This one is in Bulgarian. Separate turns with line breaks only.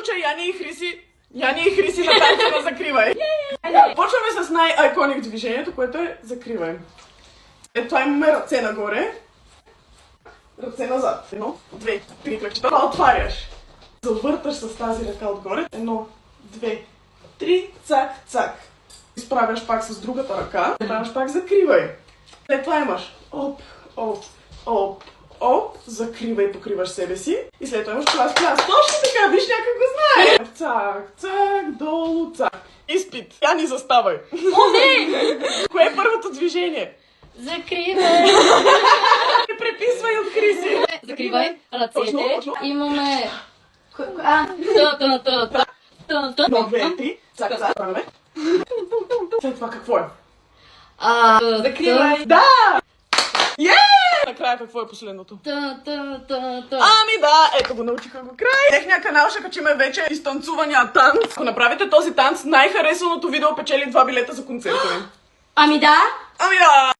случай Яни и Хриси на танца на закривай. Почваме с най-айконик движението, което е закривай. Ето това имаме ръце нагоре. Ръце назад. 1, 2, 3 кръгчета. Това отваряш. Завърташ с тази ръка отгоре. 1, 2, 3, цак, цак. Изправяш пак с другата ръка. Изправяш пак закривай. След това имаш оп, оп, оп, оп, закривай, покриваш себе си. И след това имаш пляс, пляс. Точно така, виж, някак го знае. Цак, цак, долу, цак. Изпит. Яни, заставай.
О, не!
Кое е първото движение?
Закривай.
Преписвай от Хриси.
Закривай ръцете.
Точно.
Имаме...
Едно, две, три, цак, цак. Правилно. След това какво е? Закривай. Да! Накрая какво е последното? Ами да, ето го научиха го край. Техния канал ще качиме вече изтанцувания танц. Ако направите този танц, най-харесаното видео печели 2 билета за концерта ви.
Ами да.
Ами да!